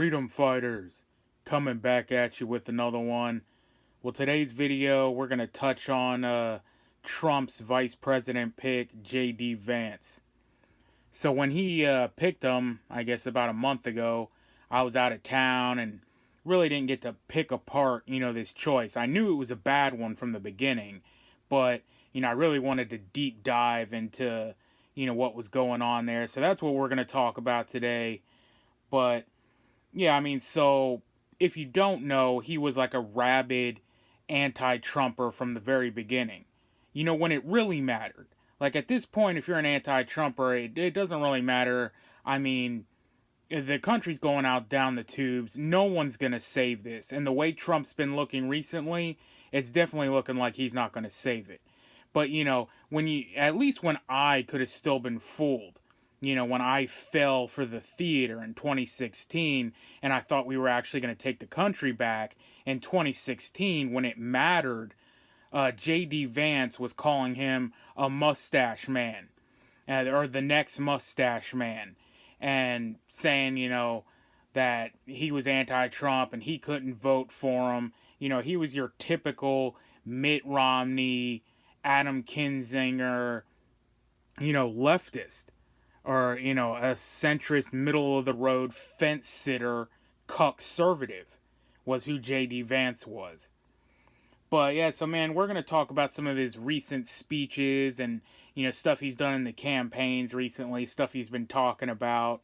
Freedom fighters, coming back at you with another one. Well, today's video, we're going to touch on Trump's vice president pick, J.D. Vance. So when he picked him, I guess about a month ago, I was out of town and really didn't get to pick apart, this choice. I knew it was a bad one from the beginning, but, I really wanted to deep dive into, what was going on there. So that's what we're going to talk about today. But yeah, so if you don't know, he was like a rabid anti-Trumper from the very beginning. When it really mattered. Like at this point, if you're an anti-Trumper, it doesn't really matter. The country's going out down the tubes. No one's going to save this. And the way Trump's been looking recently, it's definitely looking like he's not going to save it. But, at least when I could have still been fooled, when I fell for the theater in 2016 and I thought we were actually going to take the country back in 2016 when it mattered, J.D. Vance was calling him a mustache man, or the next mustache man, and saying, that he was anti-Trump and he couldn't vote for him. He was your typical Mitt Romney, Adam Kinzinger, leftist. Or, a centrist, middle-of-the-road, fence-sitter, conservative was who J.D. Vance was. But, yeah, so, man, we're going to talk about some of his recent speeches and, stuff he's done in the campaigns recently, stuff he's been talking about.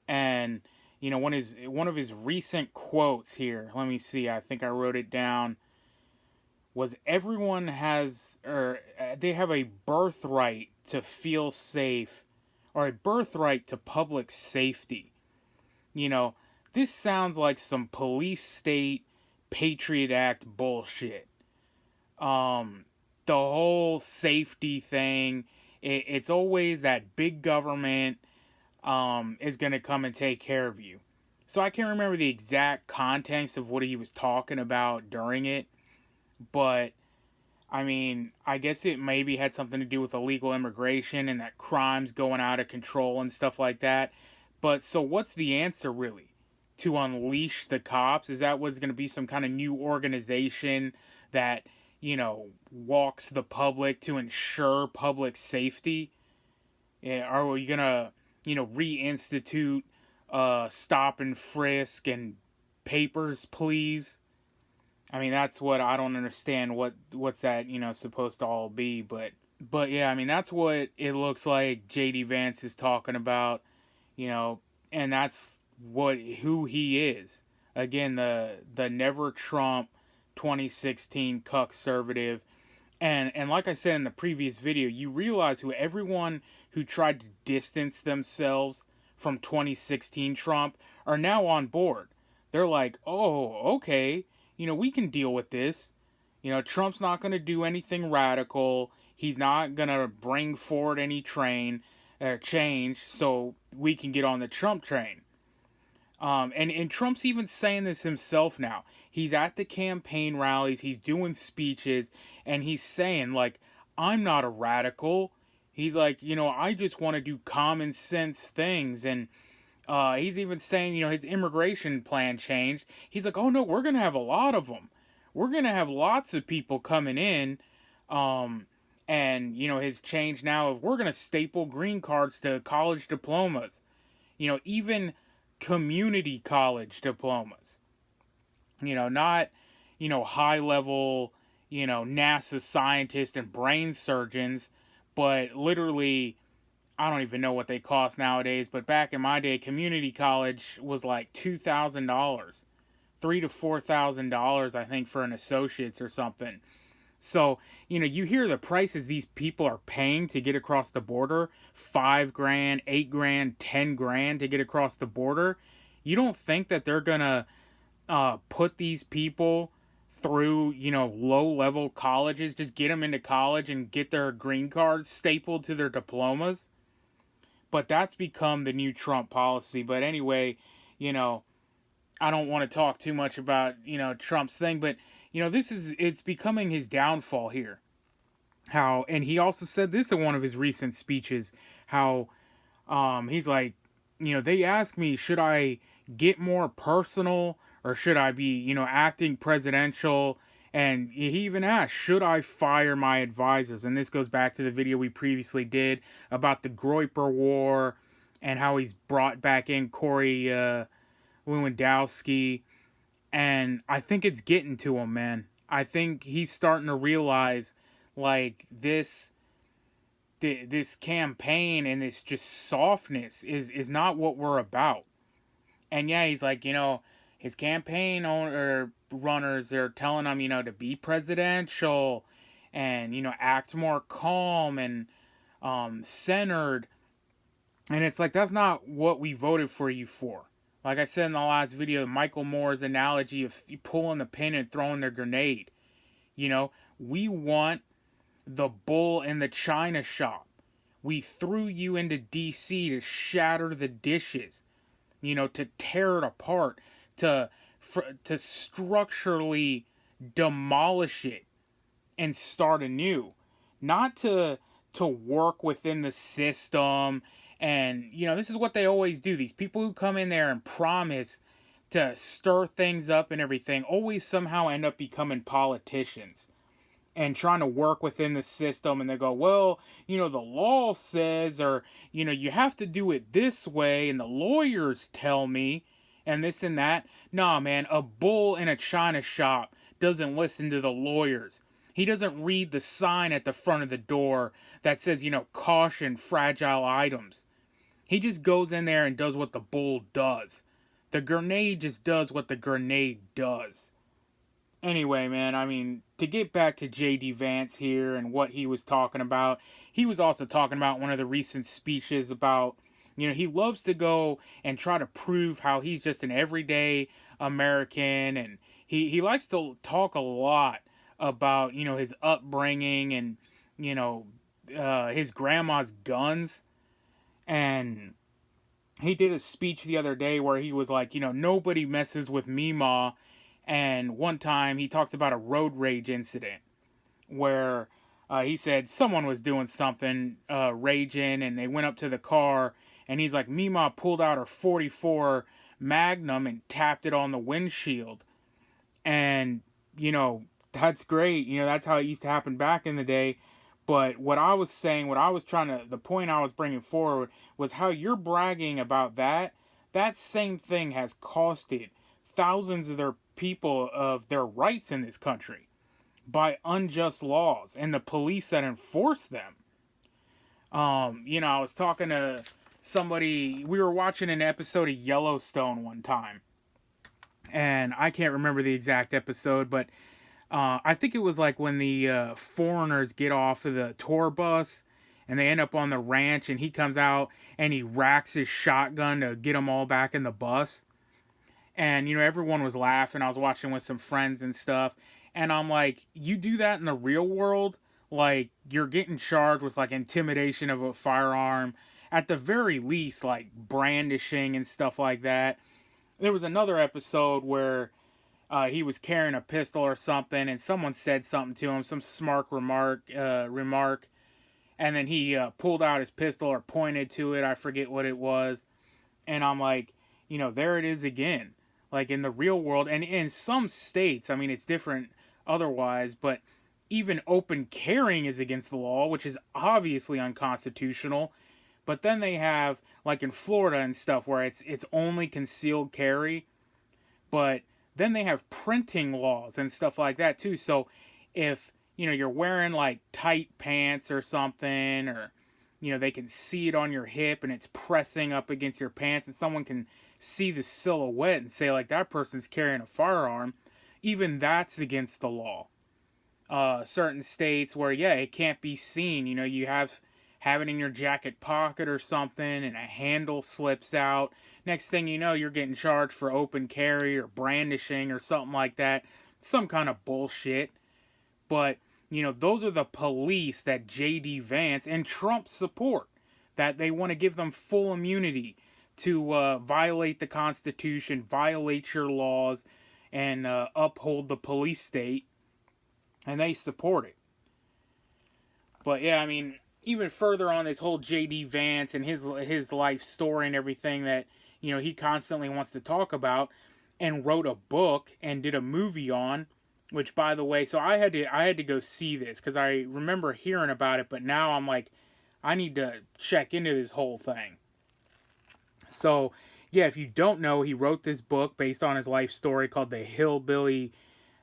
And, one of his recent quotes here, let me see, I think I wrote it down, was everyone has, or they have a birthright to feel safe, or a birthright to public safety. This sounds like some police state Patriot Act bullshit. The whole safety thing, it's always that big government is going to come and take care of you. So I can't remember the exact context of what he was talking about during it, but I guess it maybe had something to do with illegal immigration and that crime's going out of control and stuff like that. But so what's the answer really? To unleash the cops? Is that what's going to be some kind of new organization that, walks the public to ensure public safety? Are we going to, reinstitute stop and frisk and papers, please? That's what I don't understand. What's that, supposed to all be? But yeah, that's what it looks like J.D. Vance is talking about, and that's who he is. Again, the never Trump 2016 conservative. And like I said in the previous video, you realize who everyone who tried to distance themselves from 2016 Trump are now on board. They're like, oh, okay. We can deal with this. Trump's not going to do anything radical. He's not going to bring forward any change, so we can get on the Trump train. And Trump's even saying this himself now. He's at the campaign rallies, he's doing speeches, and he's saying, like, I'm not a radical. He's like, I just want to do common sense things. And he's even saying, his immigration plan changed. He's like, oh no, we're going to have a lot of them. We're going to have lots of people coming in. And, his change now of we're going to staple green cards to college diplomas. Even community college diplomas. Not, high level, NASA scientists and brain surgeons, but literally, I don't even know what they cost nowadays, but back in my day, community college was like $2,000, $3,000 to $4,000, I think, for an associate's or something. So, you hear the prices these people are paying to get across the border, $5,000, $8,000, $10,000 to get across the border. You don't think that they're gonna put these people through, low-level colleges, just get them into college and get their green cards stapled to their diplomas? But that's become the new Trump policy. But anyway, I don't want to talk too much about, Trump's thing, but, it's becoming his downfall here. And he also said this in one of his recent speeches, how, he's like, they asked me, should I get more personal, or should I be, acting presidential? And he even asked, should I fire my advisors? And this goes back to the video we previously did about the Groyper War and how he's brought back in Corey Lewandowski. And I think it's getting to him, man. I think he's starting to realize, like, this campaign and this just softness is not what we're about. And yeah, he's like, his campaign owner runners, they're telling him, to be presidential and, act more calm and centered. And it's like, that's not what we voted for you for. Like I said in the last video, Michael Moore's analogy of pulling the pin and throwing the grenade. We want the bull in the china shop. We threw you into DC to shatter the dishes, to tear it apart, to structurally demolish it and start anew, not to work within the system. And this is what they always do. These people who come in there and promise to stir things up and everything always somehow end up becoming politicians and trying to work within the system. And they go, well, the law says, or, you have to do it this way, and the lawyers tell me, and this and that. Nah, man, a bull in a china shop doesn't listen to the lawyers. He doesn't read the sign at the front of the door that says, caution, fragile items. He just goes in there and does what the bull does. The grenade just does what the grenade does. Anyway, man, I mean, to get back to J.D. Vance here and what he was talking about, he was also talking about one of the recent speeches about, he loves to go and try to prove how he's just an everyday American, and he likes to talk a lot about, his upbringing and, his grandma's guns. And he did a speech the other day where he was like, nobody messes with me, Ma. And one time he talks about a road rage incident where he said someone was doing something, raging, and they went up to the car, and he's like, Mima pulled out her 44 Magnum and tapped it on the windshield. And, that's great. That's how it used to happen back in the day. But what I was saying, the point I was bringing forward was how you're bragging about that. That same thing has costed thousands of their people of their rights in this country by unjust laws and the police that enforce them. I was talking to somebody, we were watching an episode of Yellowstone one time, and I can't remember the exact episode, but I think it was like when the foreigners get off of the tour bus and they end up on the ranch, and he comes out and he racks his shotgun to get them all back in the bus. And, everyone was laughing. I was watching with some friends and stuff. And I'm like, you do that in the real world? Like, you're getting charged with, like, intimidation of a firearm. At the very least, like, brandishing and stuff like that. There was another episode where he was carrying a pistol or something, and someone said something to him, some smart remark. And then he pulled out his pistol or pointed to it. I forget what it was. And I'm like, there it is again. Like in the real world, and in some states, I mean, it's different otherwise, but even open carrying is against the law, which is obviously unconstitutional. But then they have, like in Florida and stuff, where it's only concealed carry. But then they have printing laws and stuff like that too. So if, you're wearing like tight pants or something, or, they can see it on your hip and it's pressing up against your pants, and someone can see the silhouette and say, like, that person's carrying a firearm, even that's against the law. Certain states where, it can't be seen. You have it in your jacket pocket or something, and a handle slips out. Next thing you know, you're getting charged for open carry or brandishing or something like that. Some kind of bullshit. But, those are the police that J.D. Vance and Trump support. That they want to give them full immunity to violate the Constitution, violate your laws, and uphold the police state. And they support it. But yeah, I mean, even further on this whole J.D. Vance and his life story and everything, that he constantly wants to talk about, and wrote a book and did a movie on, which, by the way, so I had to go see this because I remember hearing about it, but now I'm like, I need to check into this whole thing. So yeah, if you don't know, he wrote this book based on his life story called The Hillbilly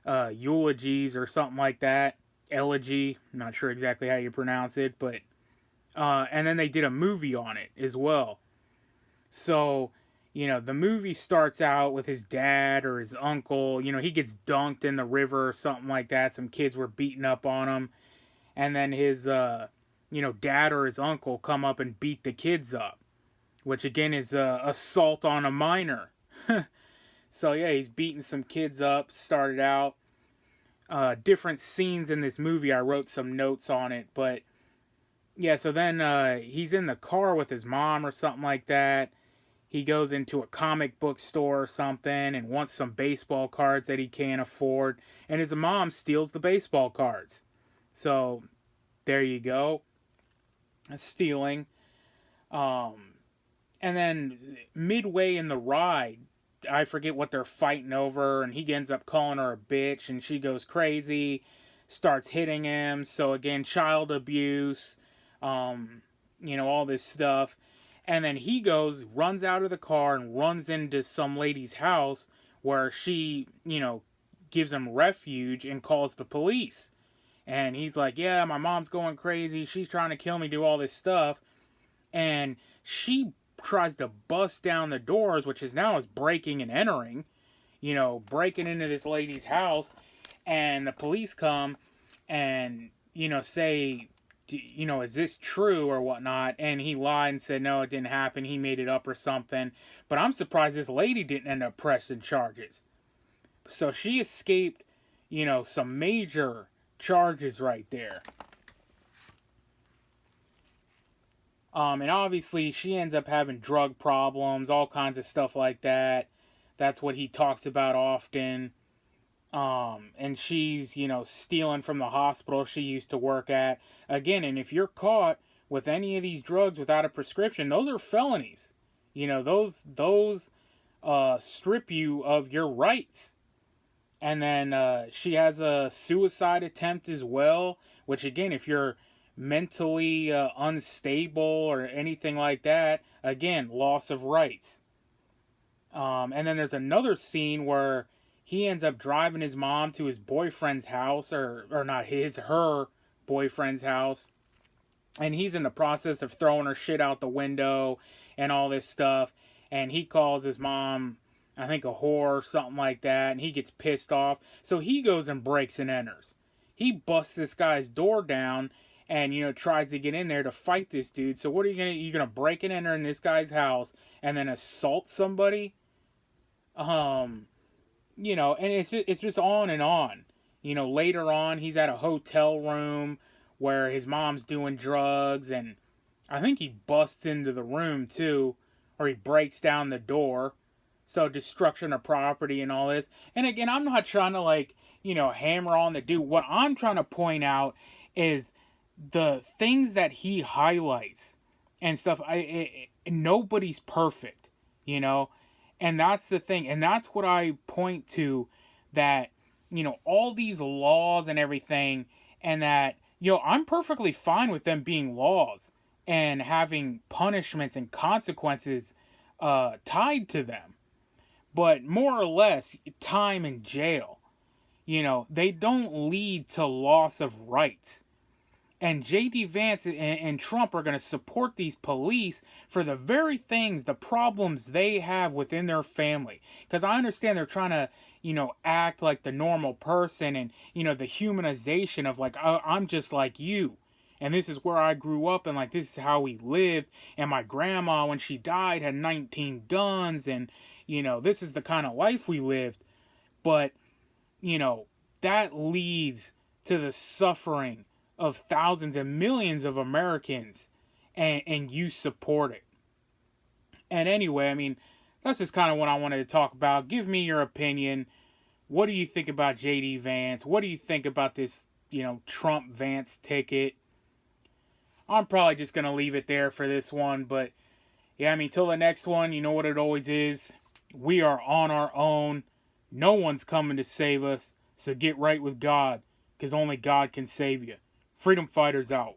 Eulogies or something like that. Elegy, I'm not sure exactly how you pronounce it, but and then they did a movie on it as well. So, the movie starts out with his dad or his uncle. He gets dunked in the river or something like that. Some kids were beating up on him. And then his, dad or his uncle come up and beat the kids up, which again is assault on a minor. So, yeah, he's beating some kids up, started out. Different scenes in this movie, I wrote some notes on it. But, yeah, so then he's in the car with his mom or something like that. He goes into a comic book store or something and wants some baseball cards that he can't afford. And his mom steals the baseball cards. So, there you go. Stealing. And then midway in the ride, I forget what they're fighting over, and he ends up calling her a bitch, and she goes crazy, starts hitting him. So, again, child abuse, all this stuff. And then he runs out of the car and runs into some lady's house where she, gives him refuge and calls the police. And he's like, yeah, my mom's going crazy. She's trying to kill me, do all this stuff. And she tries to bust down the doors, which is breaking and entering, breaking into this lady's house. And the police come and, say, is this true or whatnot? And he lied and said, no, it didn't happen. He made it up or something. But I'm surprised this lady didn't end up pressing charges. So she escaped, some major charges right there. And obviously she ends up having drug problems, all kinds of stuff like that. That's what he talks about often. And she's, stealing from the hospital she used to work at. Again, and if you're caught with any of these drugs without a prescription, those are felonies. Those strip you of your rights. And then she has a suicide attempt as well, which again, if you're mentally unstable or anything like that, again, loss of rights. And then there's another scene where he ends up driving his mom to his boyfriend's house, or not her boyfriend's house. And he's in the process of throwing her shit out the window and all this stuff. And he calls his mom, I think, a whore or something like that. And he gets pissed off. So he goes and breaks and enters. He busts this guy's door down and, tries to get in there to fight this dude. So what are you going to, you're going to break and enter in this guy's house and then assault somebody? And it's just on and on. Later on, he's at a hotel room where his mom's doing drugs, and I think he busts into the room too, or he breaks down the door. So destruction of property and all this. And again, I'm not trying to hammer on the dude. What I'm trying to point out is the things that he highlights and stuff. Nobody's perfect, And that's the thing. And that's what I point to, that, all these laws and everything, and that, I'm perfectly fine with them being laws and having punishments and consequences tied to them. But more or less, time in jail. They don't lead to loss of rights. And J.D. Vance and Trump are going to support these police for the very things, the problems they have within their family. Because I understand they're trying to, act like the normal person and, the humanization of like, oh, I'm just like you. And this is where I grew up and like this is how we lived. And my grandma, when she died, had 19 guns. And, this is the kind of life we lived. But, that leads to the suffering of thousands and millions of Americans, and you support it. And anyway, that's just kind of what I wanted to talk about. Give me your opinion. What do you think about J.D. Vance? What do you think about this, Trump Vance ticket? I'm probably just going to leave it there for this one, but Yeah, I mean, till the next one, you know what it always is. We are on our own. No one's coming to save us. So get right with God, because only God can save you. Freedom Fighters out.